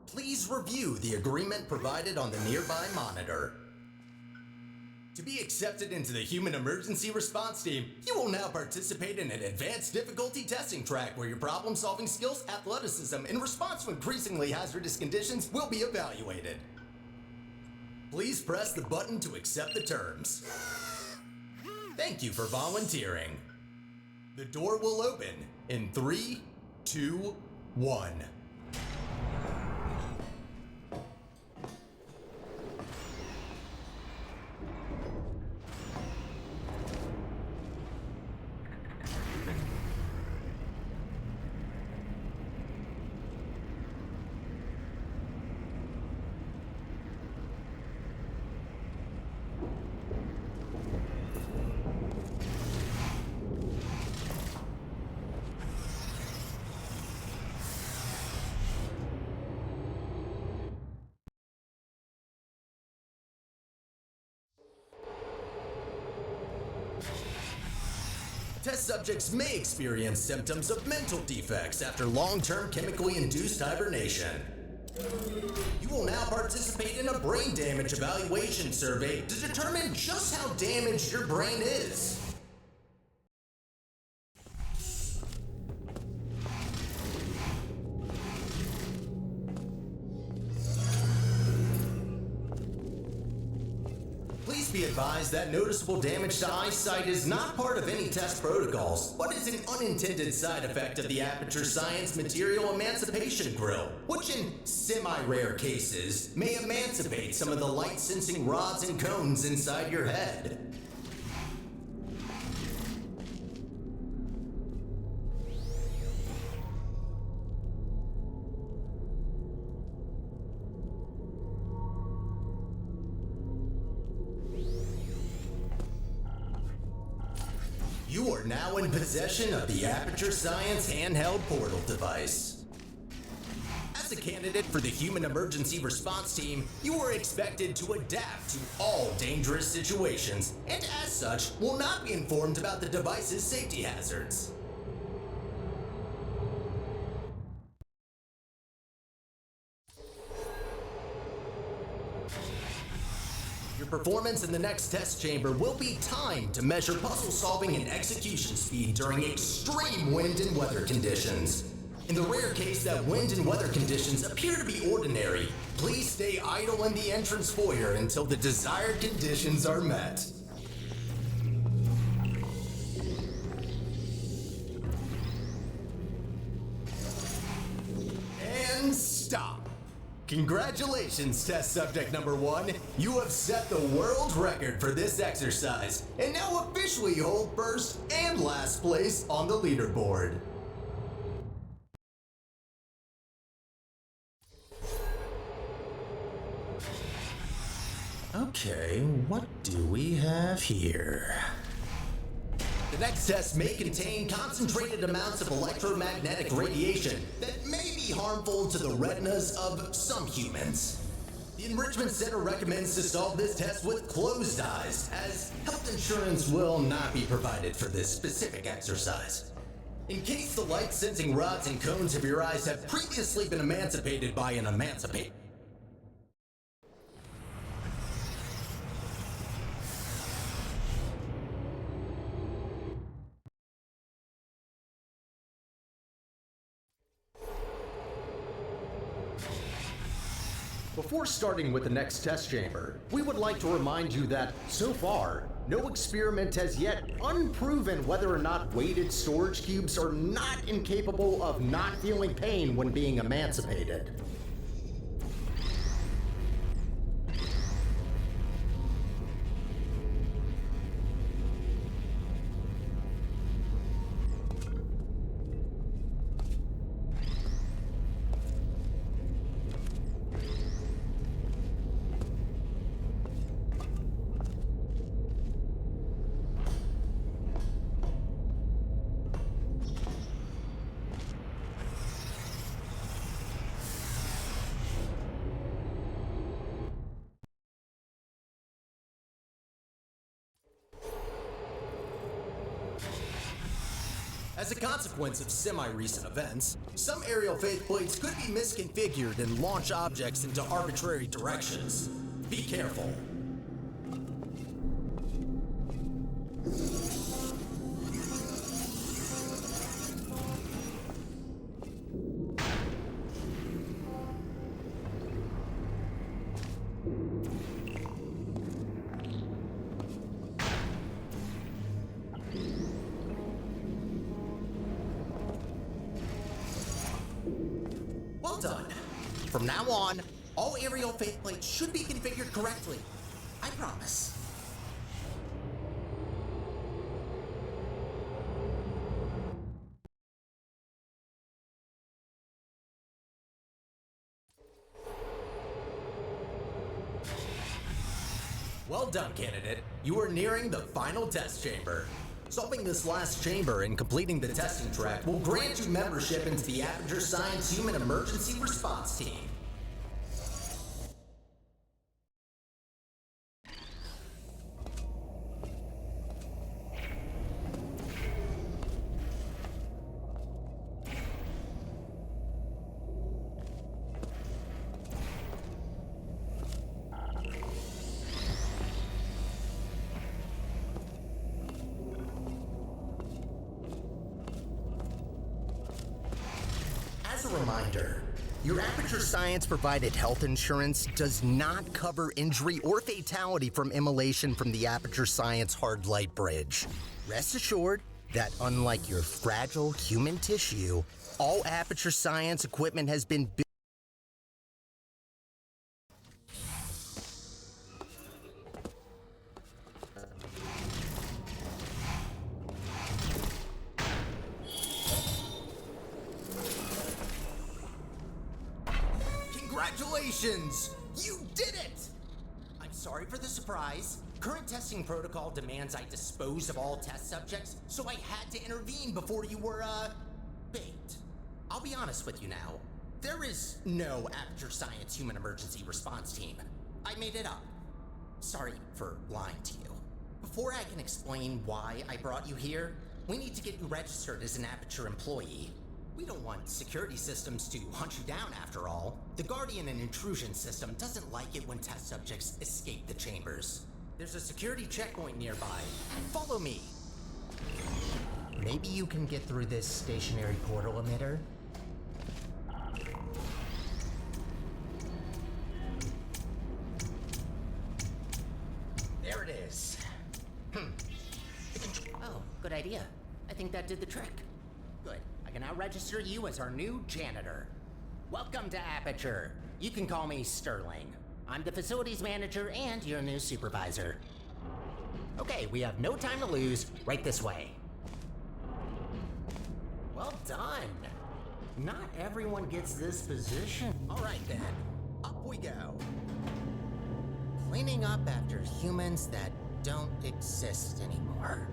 Please review the agreement provided on the nearby monitor. To be accepted into the Human Emergency Response Team, you will now participate in an advanced difficulty testing track where your problem-solving skills, athleticism, in response to increasingly hazardous conditions will be evaluated. Please press the button to accept the terms. Thank you for volunteering. The door will open in 3, 2, 1. Test subjects may experience symptoms of mental defects after long-term chemically induced hibernation. You will now participate in a brain damage evaluation survey to determine just how damaged your brain is. Be advised that noticeable damage to eyesight is not part of any test protocols, but is an unintended side effect of the Aperture Science Material Emancipation Grill, which in semi-rare cases may emancipate some of the light-sensing rods and cones inside your head. You are now in possession of the Aperture Science handheld portal device. As a candidate for the Human Emergency Response Team, you are expected to adapt to all dangerous situations, and as such, will not be informed about the device's safety hazards. Your performance in the next test chamber will be timed to measure puzzle solving and execution speed during extreme wind and weather conditions. In the rare case that wind and weather conditions appear to be ordinary, please stay idle in the entrance foyer until the desired conditions are met. And stop. Congratulations, test subject number 1. You have set the world record for this exercise, and now officially hold first and last place on the leaderboard. Okay, what do we have here? The next test may contain concentrated amounts of electromagnetic radiation that may be harmful to the retinas of some humans. The Enrichment Center recommends to solve this test with closed eyes, as health insurance will not be provided for this specific exercise. In case the light-sensing rods and cones of your eyes have previously been emancipated by an emancipator, before starting with the next test chamber, we would like to remind you that, so far, no experiment has yet unproven whether or not weighted storage cubes are not incapable of not feeling pain when being emancipated. As a consequence of semi-recent events, some aerial faceplates could be misconfigured and launch objects into arbitrary directions. Be careful. Well done. From now on, all aerial faceplates should be configured correctly. I promise. Well done, candidate. You are nearing the final test chamber. Solving this last chamber and completing the testing track will grant you membership into the Aperture Science Human Emergency Response Team. As a reminder, your Aperture Science provided health insurance does not cover injury or fatality from immolation from the Aperture Science hard light bridge. Rest assured that unlike your fragile human tissue, all Aperture Science equipment has been built. Congratulations! You did it! I'm sorry for the surprise. Current testing protocol demands I dispose of all test subjects, so I had to intervene before you were, baked. I'll be honest with you now. There is no Aperture Science Human Emergency Response Team. I made it up. Sorry for lying to you. Before I can explain why I brought you here, we need to get you registered as an Aperture employee. We don't want security systems to hunt you down after all. The Guardian and Intrusion system doesn't like it when test subjects escape the chambers. There's a security checkpoint nearby. Follow me. Maybe you can get through this stationary portal emitter? There it is. Oh, good idea. I think that did the trick. Good. I can now register you as our new janitor. Welcome to Aperture. You can call me Sterling. I'm the facilities manager and your new supervisor. Okay, we have no time to lose. Right this way. Well done. Not everyone gets this position. All right then, up we go. Cleaning up after humans that don't exist anymore.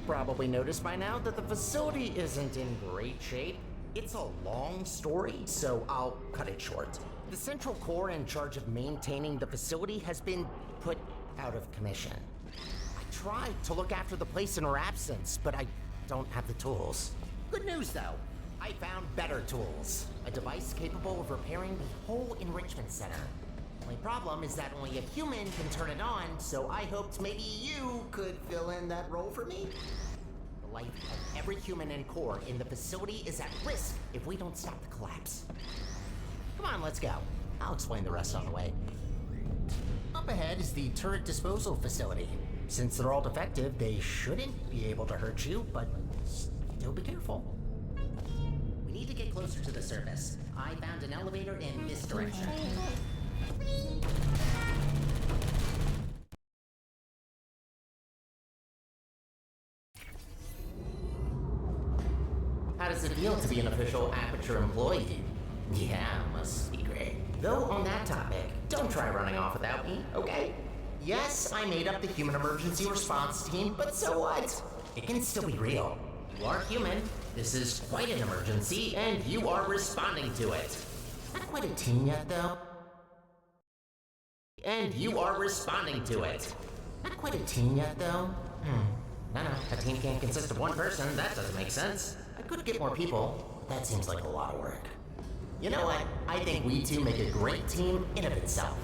Probably noticed by now that the facility isn't in great shape. It's a long story, so I'll cut it short. The central core in charge of maintaining the facility has been put out of commission. I tried to look after the place in her absence, but I don't have the tools. Good news though, I found better tools. A device capable of repairing the whole enrichment center. Only problem is that only a human can turn it on, so I hoped maybe you could fill in that role for me. The life of every human and core in the facility is at risk if we don't stop the collapse. Come on, let's go. I'll explain the rest on the way. Up ahead is the turret disposal facility. Since they're all defective, they shouldn't be able to hurt you, but still be careful. We need to get closer to the surface. I found an elevator in this direction. How does it feel to be an official Aperture employee? Yeah, must be great. Though on that topic, don't try running off without me, okay? Yes, I made up the human emergency response team, but so what? It can still be real. You are human. This is quite an emergency, and you are responding to it. Not quite a team yet, though. And you are responding to it. Not quite a team yet, though. No, a team can't consist of one person. That doesn't make sense. I could get more people, but that seems like a lot of work. You know what? I think we two make a great team in of itself.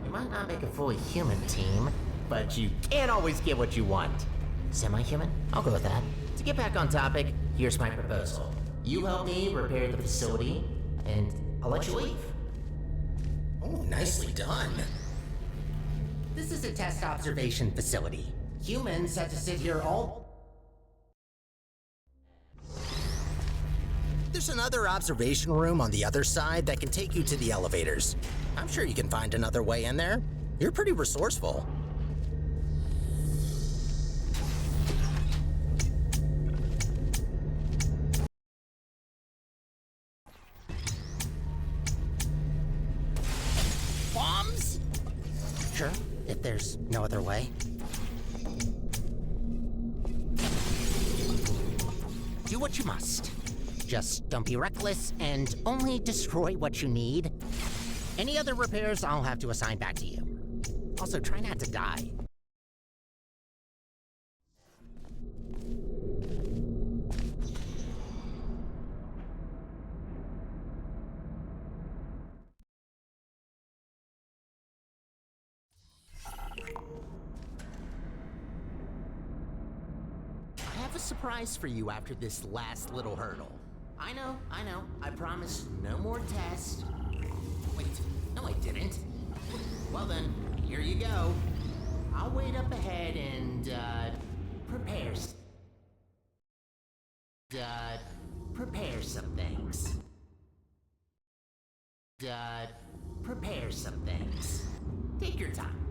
You might not make a fully human team, but you can't always get what you want. Semi-human? I'll go with that. To get back on topic, here's my proposal. You help me repair the facility, and I'll let you leave. Oh, nicely done. This is a test observation facility. Humans have to sit here all... There's another observation room on the other side that can take you to the elevators. I'm sure you can find another way in there. You're pretty resourceful. Bombs? Sure, if there's no other way. Do what you must. Just don't be reckless and only destroy what you need. Any other repairs I'll have to assign back to you. Also, try not to die. I have a surprise for you after this last little hurdle. I know. I promised no more tests. Wait, no I didn't. Well then, here you go. I'll wait up ahead and, prepare some things. Prepare some things. Take your time.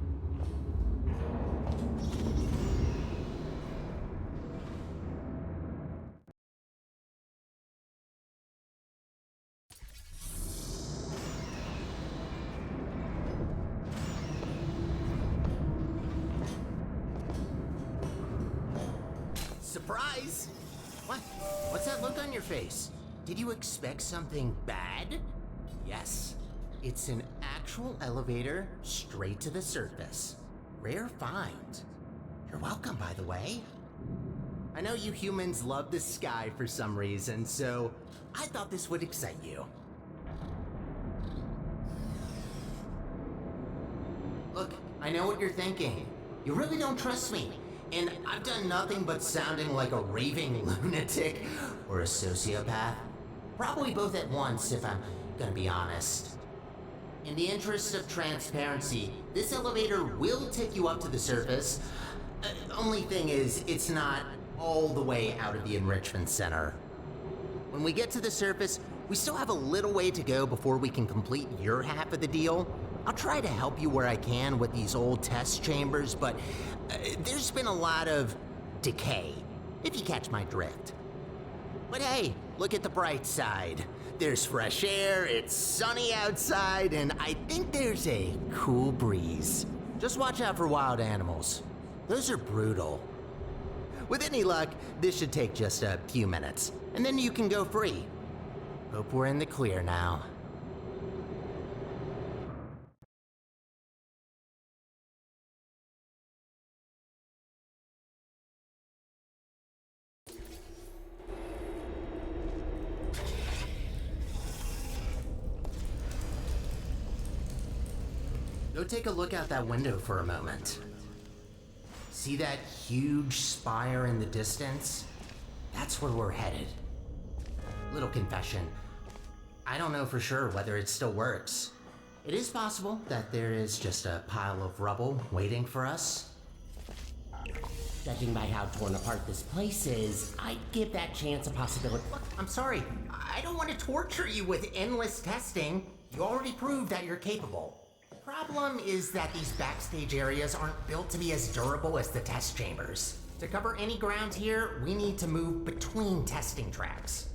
Surprise! What? What's that look on your face? Did you expect something bad? Yes. It's an actual elevator straight to the surface. Rare find. You're welcome, by the way. I know you humans love the sky for some reason, so I thought this would excite you. Look, I know what you're thinking. You really don't trust me. And I've done nothing but sounding like a raving lunatic or a sociopath. Probably both at once, if I'm gonna be honest. In the interest of transparency, this elevator will take you up to the surface. Only thing is, it's not all the way out of the enrichment center. When we get to the surface, we still have a little way to go before we can complete your half of the deal. I'll try to help you where I can with these old test chambers, but there's been a lot of decay, if you catch my drift. But hey, look at the bright side. There's fresh air, it's sunny outside, and I think there's a cool breeze. Just watch out for wild animals. Those are brutal. With any luck, this should take just a few minutes, and then you can go free. Hope we're in the clear now. Go take a look out that window for a moment. See that huge spire in the distance? That's where we're headed. Little confession. I don't know for sure whether it still works. It is possible that there is just a pile of rubble waiting for us. Judging by how torn apart this place is, I'd give that chance a possibility. Look, I'm sorry. I don't want to torture you with endless testing. You already proved that you're capable. The problem is that these backstage areas aren't built to be as durable as the test chambers. To cover any ground here, we need to move between testing tracks.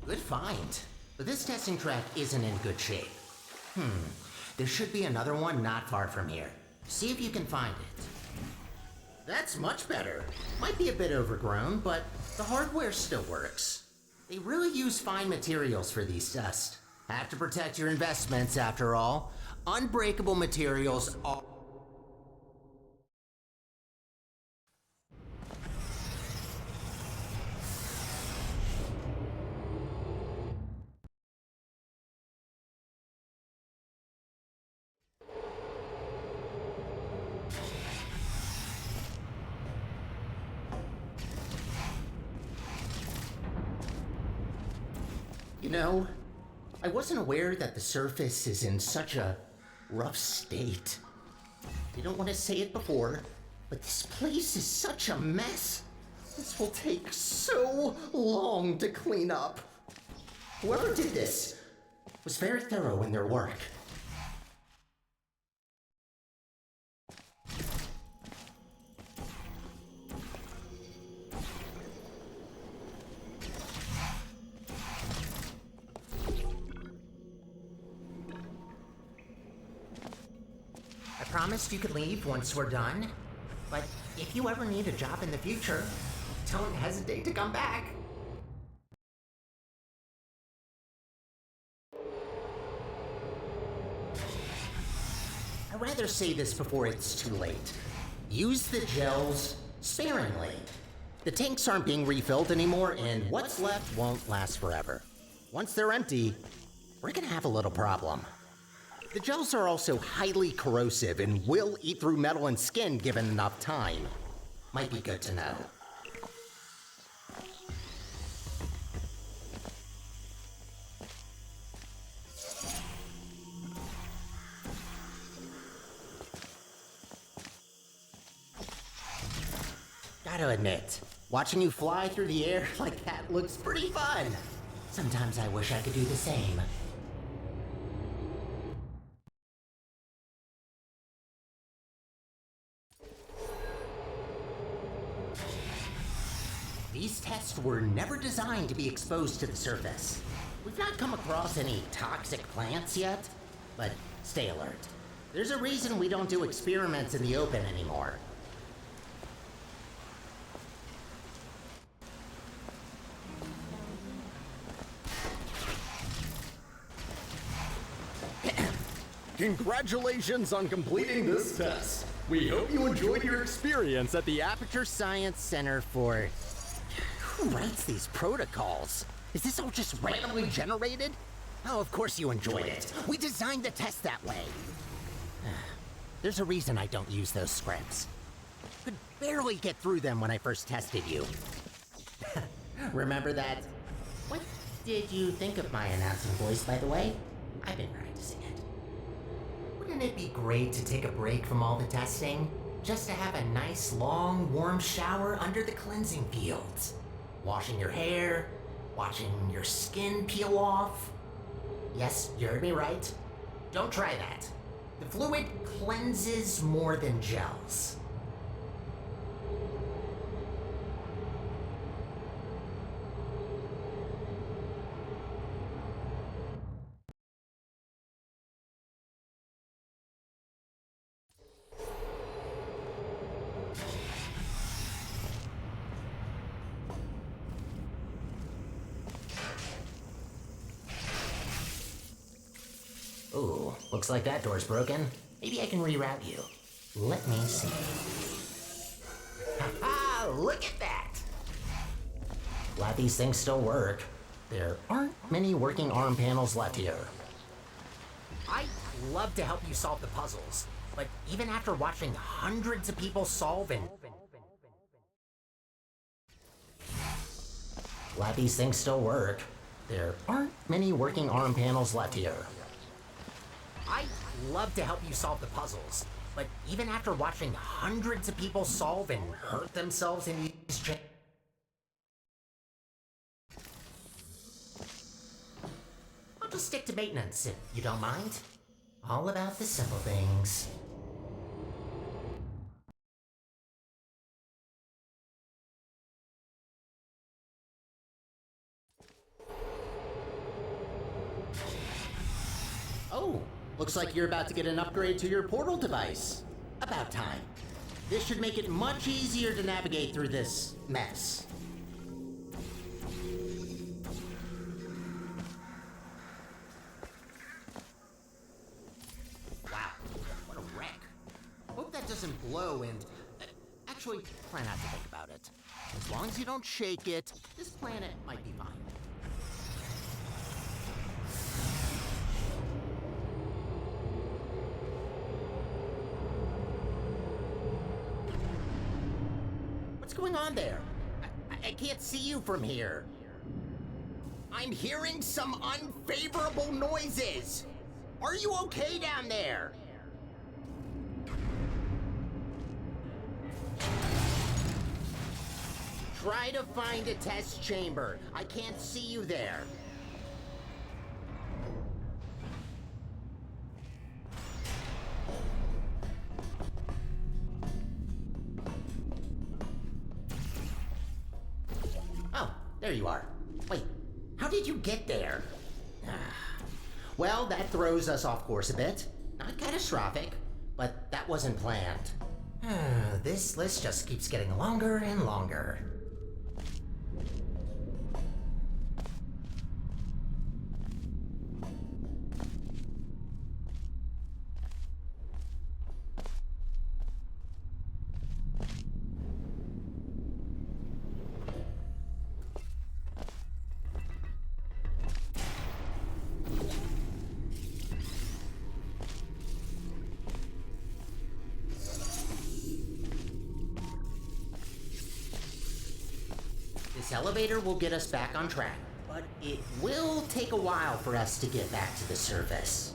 Good find. But this testing track isn't in good shape. There should be another one not far from here. See if you can find it. That's much better. Might be a bit overgrown, but the hardware still works. They really use fine materials for these tests. Have to protect your investments after all. Unbreakable materials are... You know, I wasn't aware that the surface is in such a rough state. I don't want to say it before, but this place is such a mess. This will take so long to clean up. Whoever did this was very thorough in their work. I promised you could leave once we're done, but if you ever need a job in the future, don't hesitate to come back. I'd rather say this before it's too late. Use the gels sparingly. The tanks aren't being refilled anymore, and what's left won't last forever. Once they're empty, we're gonna have a little problem. The gels are also highly corrosive and will eat through metal and skin given enough time. Might be good to know. Gotta admit, watching you fly through the air like that looks pretty fun. Sometimes I wish I could do the same. These tests were never designed to be exposed to the surface. We've not come across any toxic plants yet, but stay alert. There's a reason we don't do experiments in the open anymore. Congratulations on completing this test. We hope you enjoyed your experience at the Aperture Science Center for... Who writes these protocols? Is this all just randomly generated? Oh, of course you enjoyed it. We designed the test that way. There's a reason I don't use those scripts. Could barely get through them when I first tested you. Remember that? What did you think of my announcing voice, by the way? I've been practicing it. Wouldn't it be great to take a break from all the testing? Just to have a nice, long, warm shower under the cleansing fields. Washing your hair, watching your skin peel off. Yes, you heard me right. Don't try that. The fluid cleanses more than gels. Ooh, looks like that door's broken. Maybe I can reroute you. Let me see. Ha-ha! Look at that! Glad these things still work. There aren't many working arm panels left here. I'd love to help you solve the puzzles, but even after watching hundreds of people solve and... Glad these things still work. There aren't many working arm panels left here. I'd love to help you solve the puzzles, but even after watching hundreds of people solve and hurt themselves in these I'll just stick to maintenance if you don't mind. All about the simple things. Oh, looks like you're about to get an upgrade to your portal device. A About time. This should make it much easier to navigate through this mess. Wow, what a wreck. Hope that doesn't blow and... actually, try not to think about it. As long as you don't shake it, this planet might be fine. What's going on there? I can't see you from here. I'm hearing some unfavorable noises. Are you okay down there? Try to find a test chamber. I can't see you there. Oh, there you are. Wait, how did you get there? Well, that throws us off course a bit. Not catastrophic, but that wasn't planned. This list just keeps getting longer and longer. This elevator will get us back on track, but it will take a while for us to get back to the surface.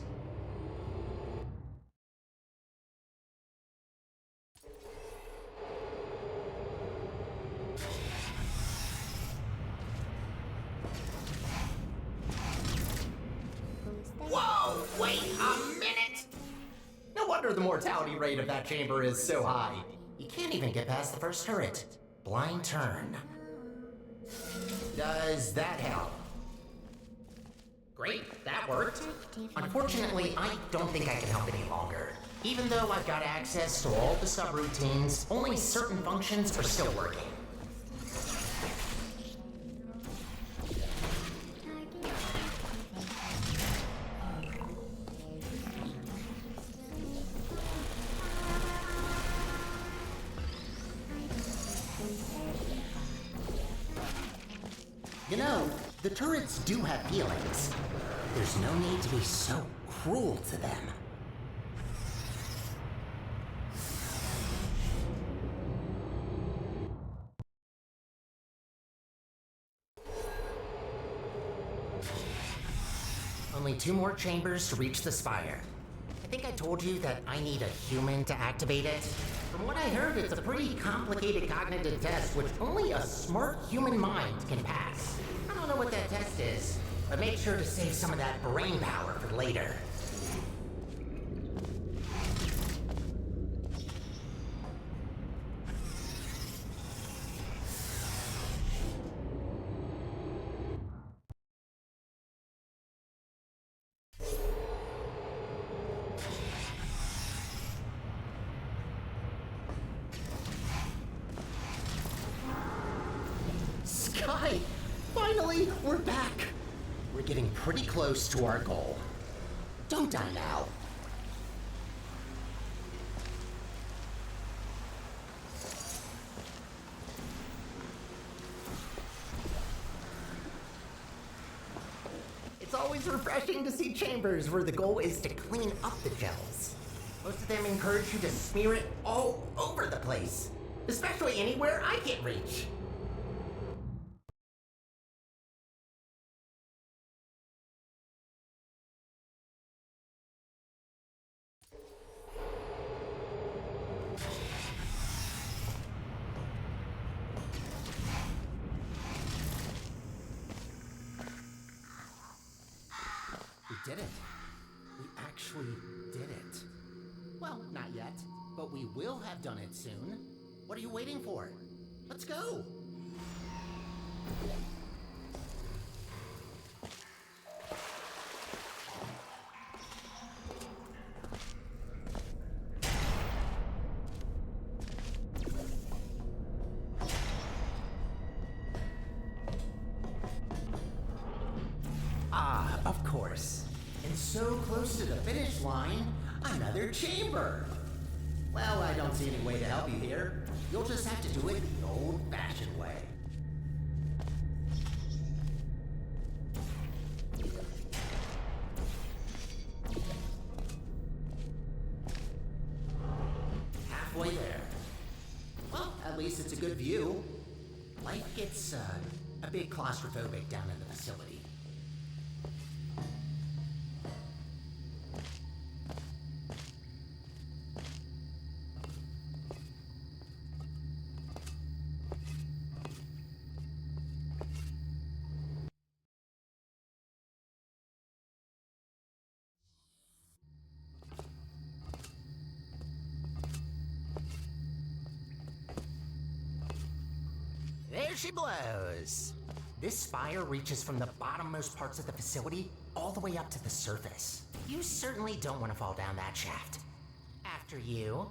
Whoa, wait a minute! No wonder the mortality rate of that chamber is so high. You can't even get past the first turret. Blind turn. Does that help? Great, that worked. Unfortunately, I don't think I can help any longer. Even though I've got access to all the subroutines, only certain functions are still working. You know, the turrets do have feelings. There's no need to be so cruel to them. Only 2 more chambers to reach the spire. I think I told you that I need a human to activate it. From what I heard, it's a pretty complicated cognitive test which only a smart human mind can pass. I don't know what that test is, but make sure to save some of that brain power for later. Sky! Finally, we're back! We're getting pretty close to our goal. Don't die now. It's always refreshing to see chambers where the goal is to clean up the gels. Most of them encourage you to smear it all over the place, especially anywhere I can't reach. We did it. We actually did it. Well, not yet, but we will have done it soon. What are you waiting for? Let's go! Ah, of course. And so close to the finish line, another chamber. Well, I don't see any way to help you here. You'll just have to do it the old-fashioned way. Halfway there. Well, at least it's a good view. Life gets a bit claustrophobic down in the facility. There she blows. This fire reaches from the bottommost parts of the facility all the way up to the surface. You certainly don't want to fall down that shaft. After you.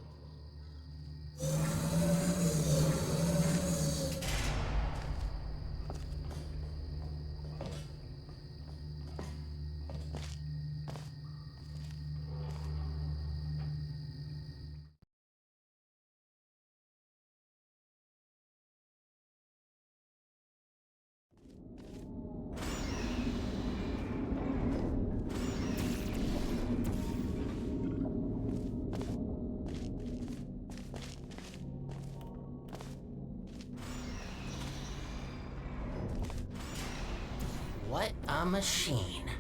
What a machine.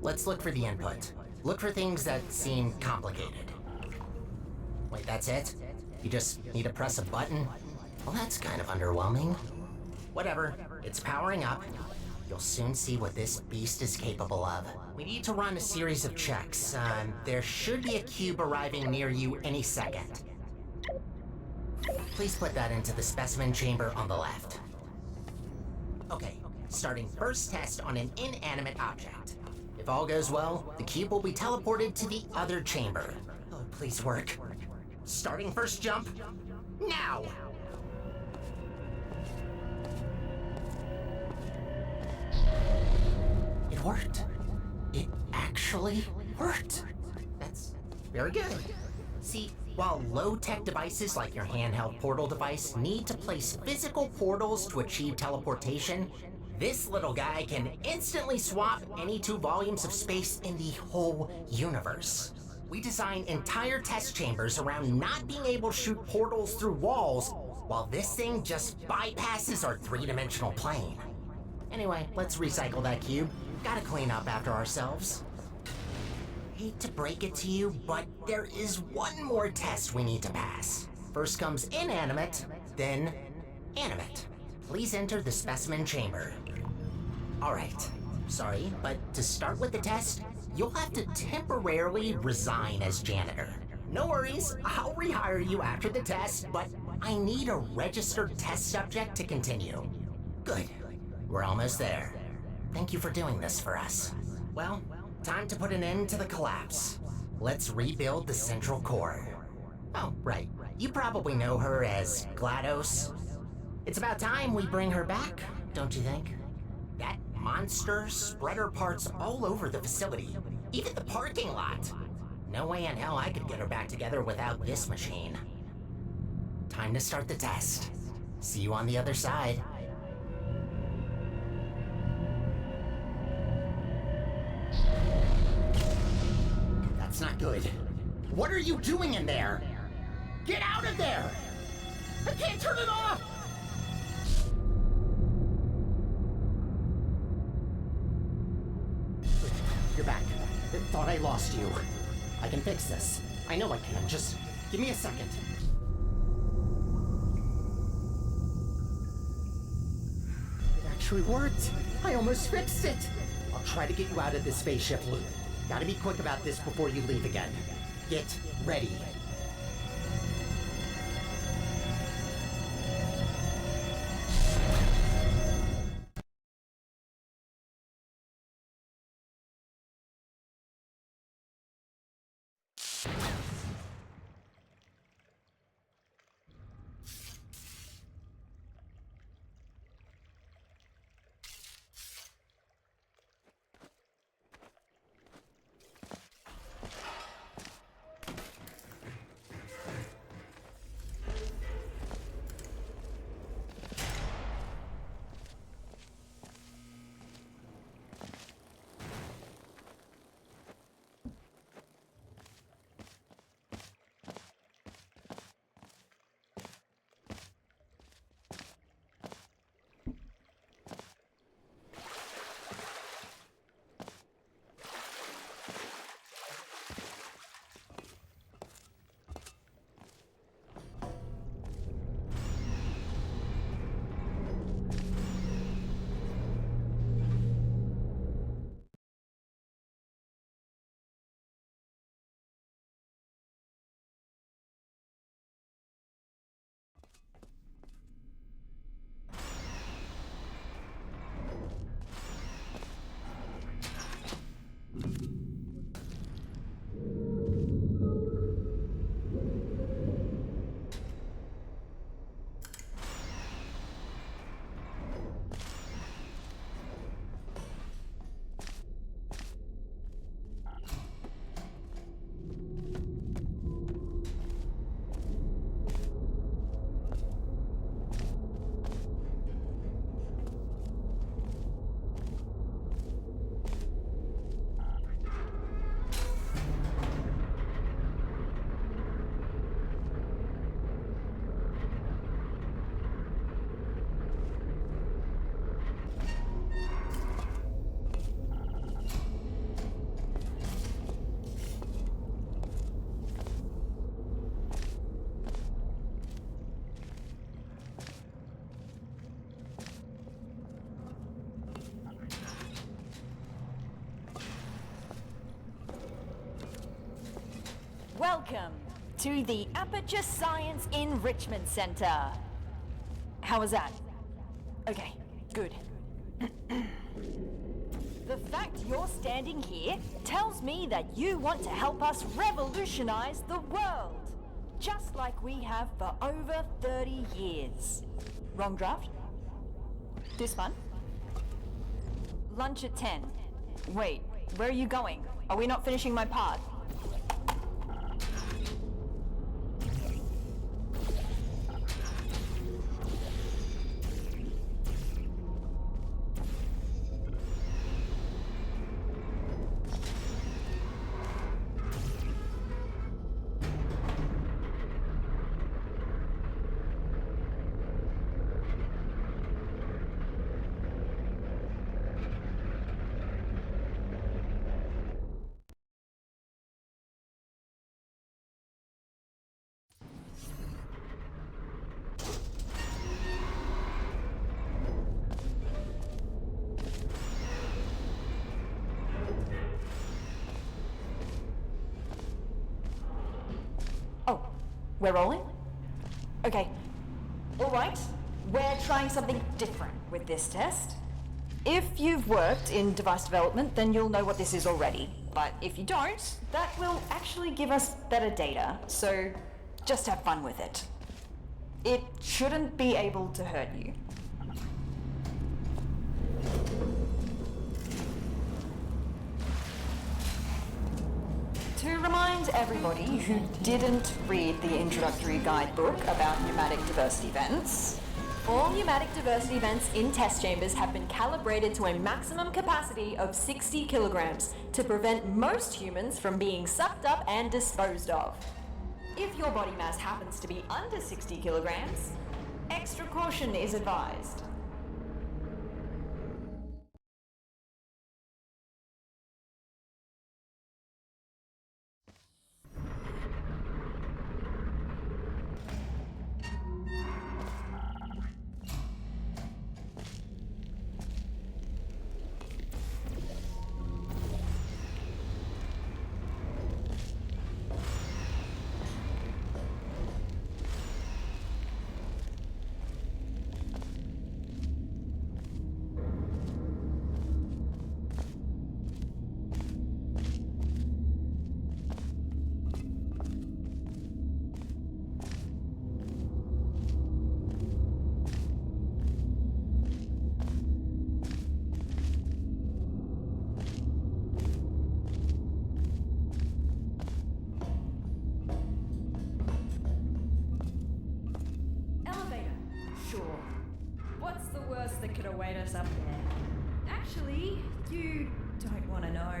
Let's look for the input. Look for things that seem complicated. Wait, that's it? You just need to press a button? Well, that's kind of underwhelming. Whatever, it's powering up. You'll soon see what this beast is capable of. We need to run a series of checks. There should be a cube arriving near you any second. Please put that into the specimen chamber on the left. Okay, starting first test on an inanimate object. If all goes well, the cube will be teleported to the other chamber. Oh, please work. Starting first jump, now! It worked. It actually worked. That's very good. See, while low-tech devices like your handheld portal device need to place physical portals to achieve teleportation, this little guy can instantly swap any 2 volumes of space in the whole universe. We design entire test chambers around not being able to shoot portals through walls, while this thing just bypasses our 3-dimensional plane. Anyway, let's recycle that cube. Gotta clean up after ourselves. Hate to break it to you, but there is one more test we need to pass. First comes inanimate, then animate. Please enter the specimen chamber. Alright, sorry, but to start with the test, you'll have to temporarily resign as janitor. No worries, I'll rehire you after the test, but I need a registered test subject to continue. Good, we're almost there. Thank you for doing this for us. Well, time to put an end to the collapse. Let's rebuild the central core. Oh, right. You probably know her as GLaDOS. It's about time we bring her back, don't you think? That monster spread her parts all over the facility, even the parking lot. No way in hell I could get her back together without this machine. Time to start the test. See you on the other side. That's not good. What are you doing in there? Get out of there! I can't turn it off! You're back. Thought I lost you. I can fix this. I know I can. Just give me a second. It actually worked. I almost fixed it. I'll try to get you out of this spaceship loop. Gotta be quick about this before you leave again. Get ready. Welcome to the Aperture Science Enrichment Center. How was that? Okay, good. The fact you're standing here tells me that you want to help us revolutionize the world, just like we have for over 30 years. Wrong draft? This one? Lunch at 10. Wait, where are you going? Are we not finishing my part? Oh, we're rolling? Okay. All right. We're trying something different with this test. If you've worked in device development, then you'll know what this is already. But if you don't, that will actually give us better data, so just have fun with it. It shouldn't be able to hurt you. To remind everybody who didn't read the introductory guidebook about pneumatic diversity vents, all pneumatic diversity vents in test chambers have been calibrated to a maximum capacity of 60 kilograms to prevent most humans from being sucked up and disposed of. If your body mass happens to be under 60 kilograms, extra caution is advised. Elevator. Sure. What's the worst that could await us up there? Actually, you don't want to know.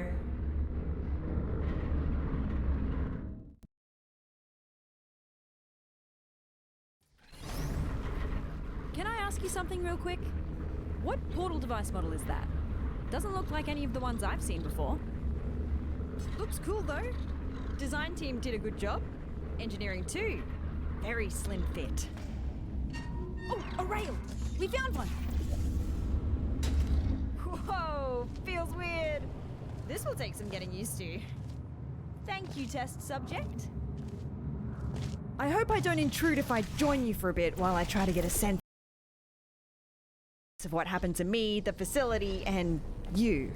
Can I ask you something real quick? What portal device model is that? Doesn't look like any of the ones I've seen before. Looks cool though. Design team did a good job. Engineering too. Very slim fit. Oh, a rail! We found one! Whoa, feels weird. This will take some getting used to. Thank you, test subject. I hope I don't intrude if I join you for a bit while I try to get a sense of what happened to me, the facility, and you.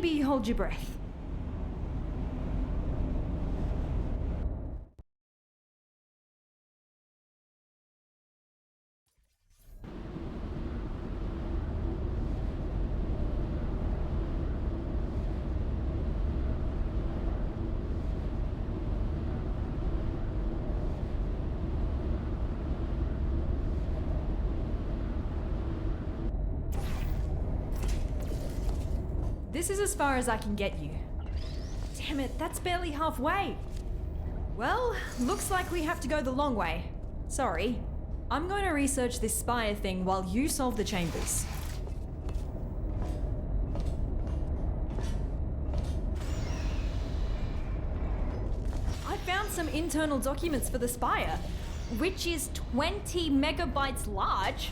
maybe hold your breath. This is as far as I can get you. Damn it, that's barely halfway. Well, looks like we have to go the long way. Sorry. I'm going to research this spire thing while you solve the chambers. I found some internal documents for the spire, which is 20 megabytes large.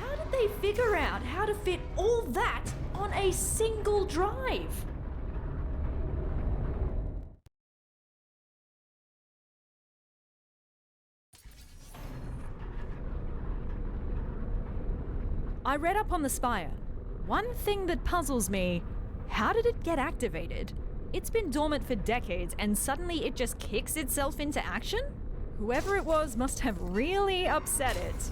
How did they figure out how to fit all that on a single drive? I read up on the spire. One thing that puzzles me, how did it get activated? It's been dormant for decades and suddenly it just kicks itself into action? Whoever it was must have really upset it.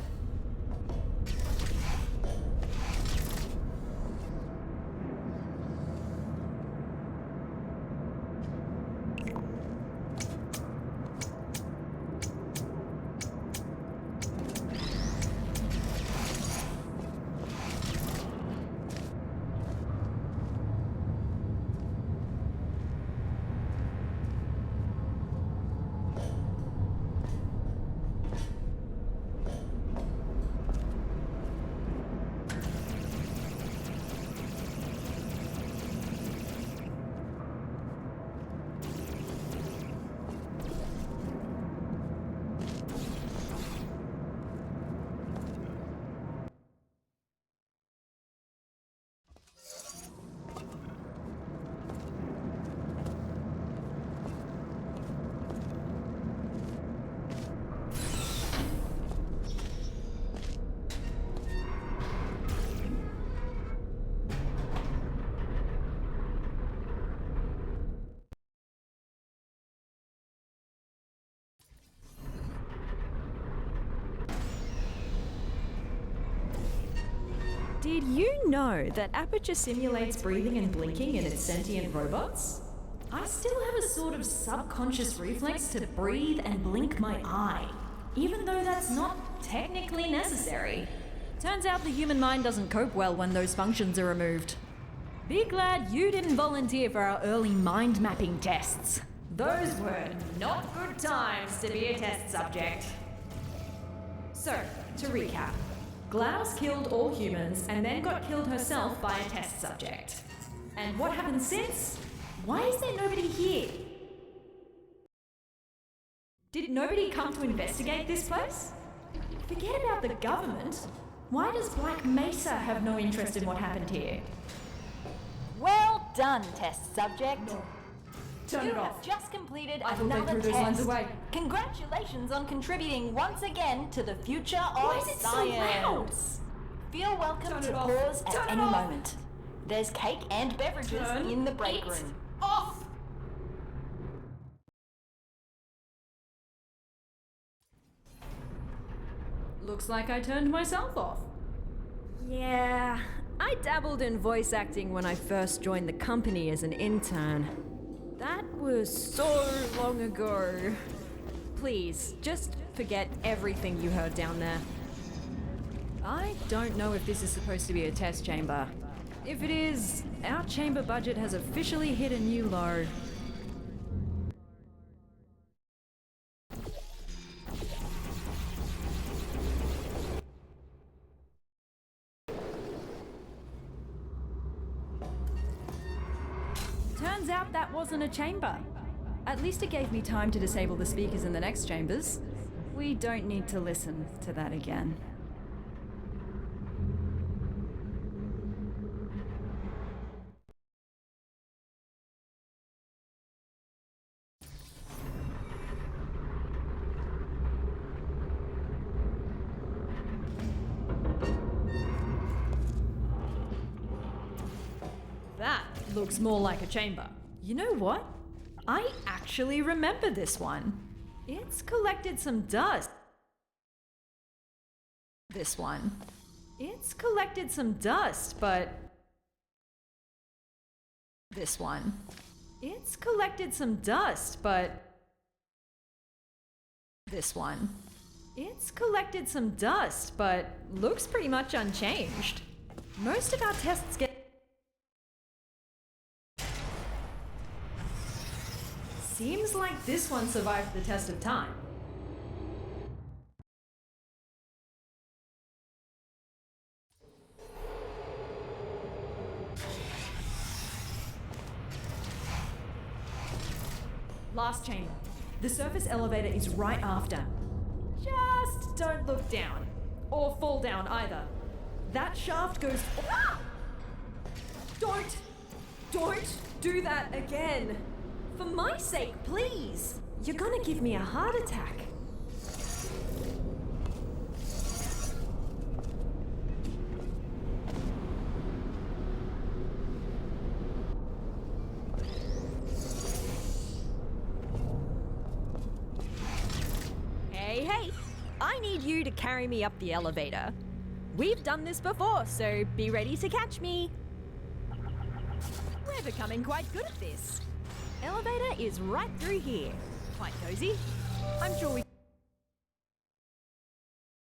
Did you know that Aperture simulates breathing and blinking in its sentient robots? I still have a sort of subconscious reflex to breathe and blink my eye, even though that's not technically necessary. Turns out the human mind doesn't cope well when those functions are removed. Be glad you didn't volunteer for our early mind mapping tests. Those were not good times to be a test subject. So, to recap. GLaDOS killed all humans and then got killed herself by a test subject. And what happened since? Why is there nobody here? Did nobody come to investigate this place? Forget about the government. Why does Black Mesa have no interest in what happened here? Well done, test subject. No. Turn You it have off. just completed I thought they another threw those lines test. away. Congratulations on contributing once again to the future Why of is it so science. Feel welcome Turn to it off. pause Turn at it any off. moment. There's cake and beverages Turn in the break it room. off! Looks like I turned myself off. Yeah, I dabbled in voice acting when I first joined the company as an intern. That was so long ago. Please, just forget everything you heard down there. I don't know if this is supposed to be a test chamber. If it is, our chamber budget has officially hit a new low. Turns out that wasn't a chamber. At least it gave me time to disable the speakers in the next chambers. We don't need to listen to that again. That Looks more like a chamber. You know what? I actually remember this one. It's collected some dust. This one. It's collected some dust, but... This one. It's collected some dust, but... This one. It's collected some dust, but looks pretty much unchanged. Most of our tests get... Seems like this one survived the test of time. Last chamber. The surface elevator is right after. Just don't look down. Or fall down either. That shaft goes... Ah! Don't do that again. For my sake, please. You're gonna give me a heart attack. Hey, I need you to carry me up the elevator. We've done this before, so be ready to catch me. We're becoming quite good at this. Elevator is right through here. Quite cozy. I'm sure we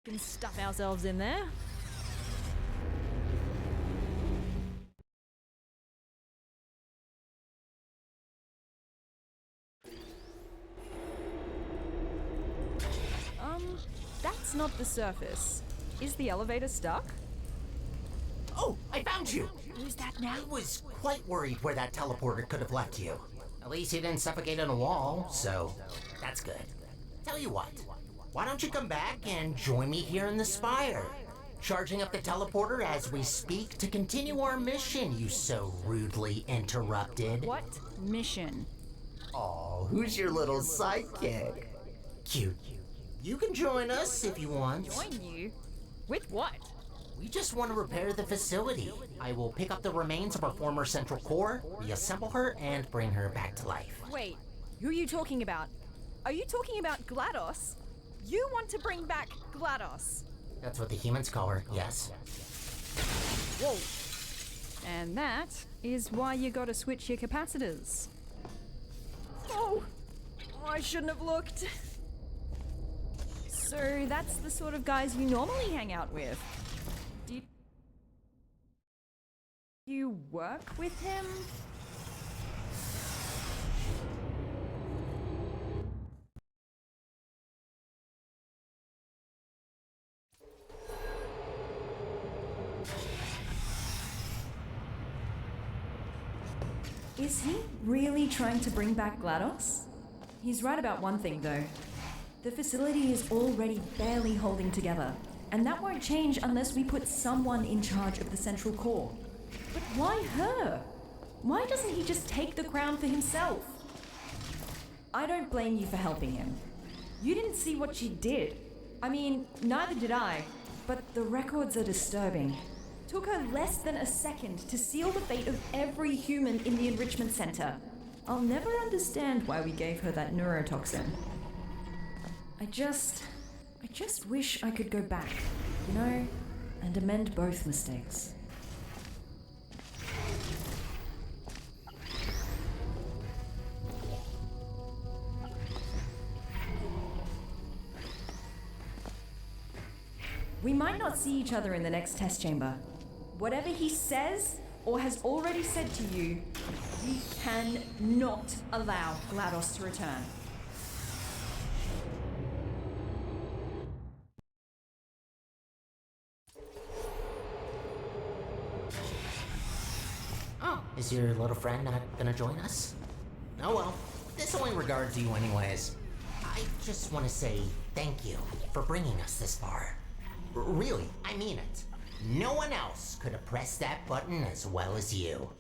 can stuff ourselves in there. That's not the surface. Is the elevator stuck? Oh, I found you! Who's that now? I was quite worried where that teleporter could have left you. At least you didn't suffocate on a wall, so that's good. Tell you what, why don't you come back and join me here in the spire? Charging up the teleporter as we speak to continue our mission you so rudely interrupted. What mission? Oh, who's your little sidekick? Cute. You can join us if you want. Join you? With what? We just want to repair the facility. I will pick up the remains of our former central core, reassemble her, and bring her back to life. Wait, who are you talking about? Are you talking about GLaDOS? You want to bring back GLaDOS? That's what the humans call her, yes. Whoa. And that is why you gotta switch your capacitors. Oh, I shouldn't have looked. So that's the sort of guys you normally hang out with. Did you work with him? Is he really trying to bring back GLaDOS? He's right about one thing though. The facility is already barely holding together, and that won't change unless we put someone in charge of the central core. But why her? Why doesn't he just take the crown for himself? I don't blame you for helping him. You didn't see what she did. I mean, neither did I, but the records are disturbing. Took her less than a second to seal the fate of every human in the enrichment center. I'll never understand why we gave her that neurotoxin. I just wish I could go back, you know, and amend both mistakes. We might not see each other in the next test chamber. Whatever he says or has already said to you, we cannot allow GLaDOS to return. Is your little friend not gonna join us? Oh well, this only regards you anyways. I just want to say thank you for bringing us this far. Really, I mean it. No one else could have pressed that button as well as you.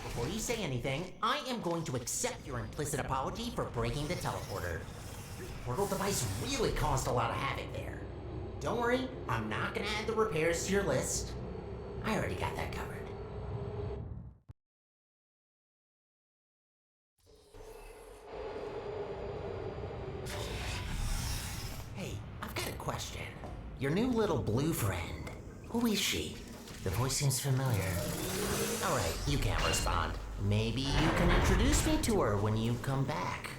Before you say anything, I am going to accept your implicit apology for breaking the teleporter. Portal device really caused a lot of havoc there. Don't worry, I'm not gonna add the repairs to your list. I already got that covered. Hey, I've got a question. Your new little blue friend, who is she? The voice seems familiar. Alright, you can't respond. Maybe you can introduce me to her when you come back.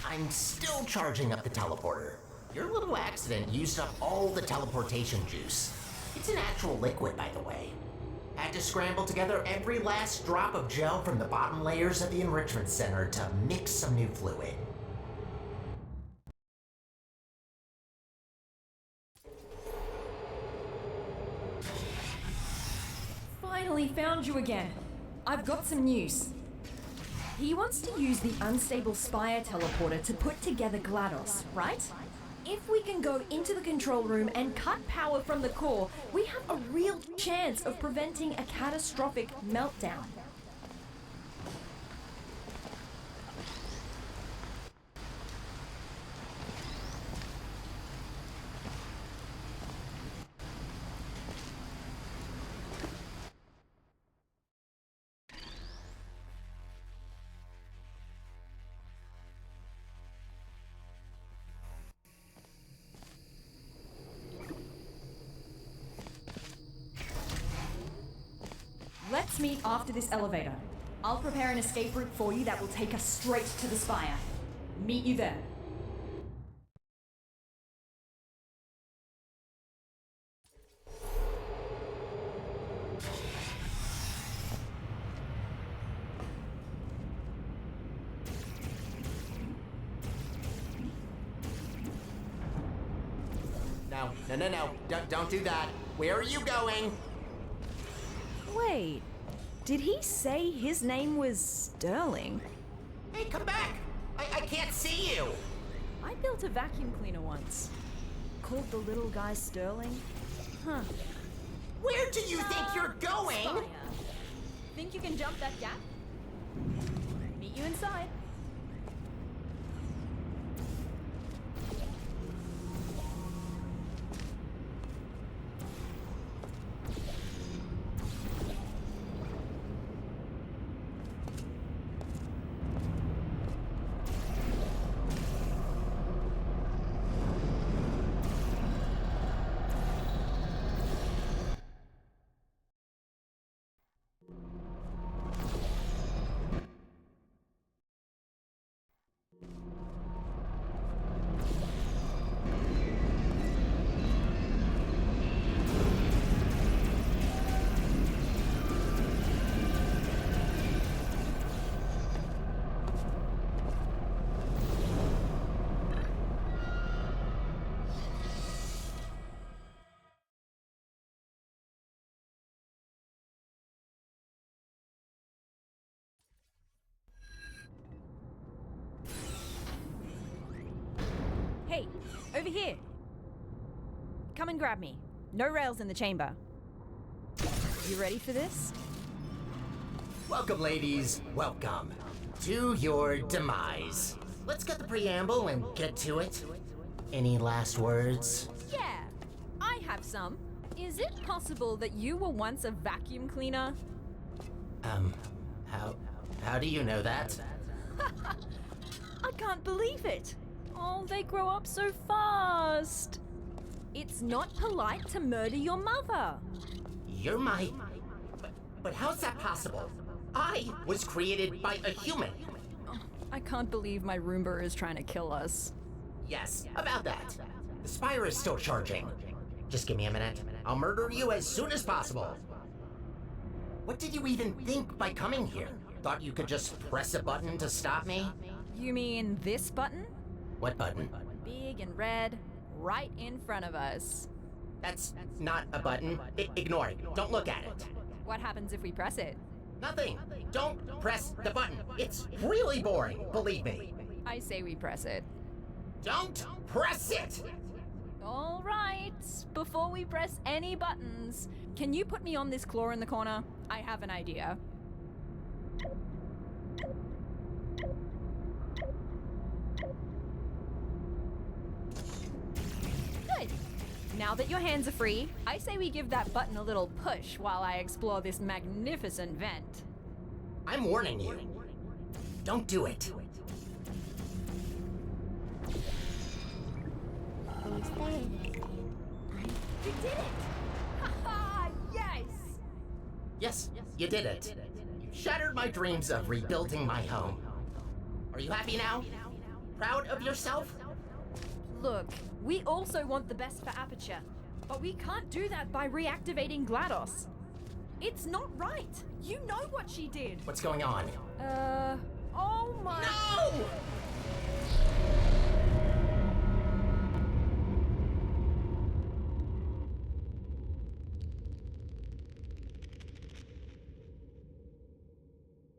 I'm still charging up the teleporter. Your little accident used up all the teleportation juice. It's an actual liquid, by the way. Had to scramble together every last drop of gel from the bottom layers of the enrichment center to mix some new fluid. Finally found you again. I've got some news. He wants to use the unstable Spire teleporter to put together GLaDOS, right? If we can go into the control room and cut power from the core, we have a real chance of preventing a catastrophic meltdown. Let's meet after this elevator. I'll prepare an escape route for you that will take us straight to the Spire. Meet you there. No. Don't do that. Where are you going? Wait, did he say his name was Sterling? Hey, come back! I can't see you! I built a vacuum cleaner once. Called the little guy Sterling. Huh. Where do you think you're going? Spire. Think you can jump that gap? Meet you inside. Hey, over here. Come and grab me. No rails in the chamber. You ready for this? Welcome, ladies. Welcome to your demise. Let's get the preamble and get to it. Any last words? Yeah, I have some. Is it possible that you were once a vacuum cleaner? How do you know that? I can't believe it. Oh, they grow up so fast. It's not polite to murder your mother. You're my... But how's that possible? I was created by a human. I can't believe my Roomba is trying to kill us. Yes, about that. The Spire is still charging. Just give me a minute. I'll murder you as soon as possible. What did you even think by coming here? Thought you could just press a button to stop me? You mean this button? What button? Big and red, right in front of us. That's not a button. Ignore it. Don't look at it. What happens if we press it? Nothing. Don't press the button. It's really boring, believe me. I say we press it. Don't press it! All right. Before we press any buttons, can you put me on this claw in the corner? I have an idea. Good. Now that your hands are free, I say we give that button a little push while I explore this magnificent vent. I'm warning you. Don't do it. You did it! Ha-ha! Yes! Yes, you did it. You shattered my dreams of rebuilding my home. Are you happy now? Proud of yourself? Look, we also want the best for Aperture, but we can't do that by reactivating GLaDOS. It's not right. You know what she did. What's going on? Oh my... No!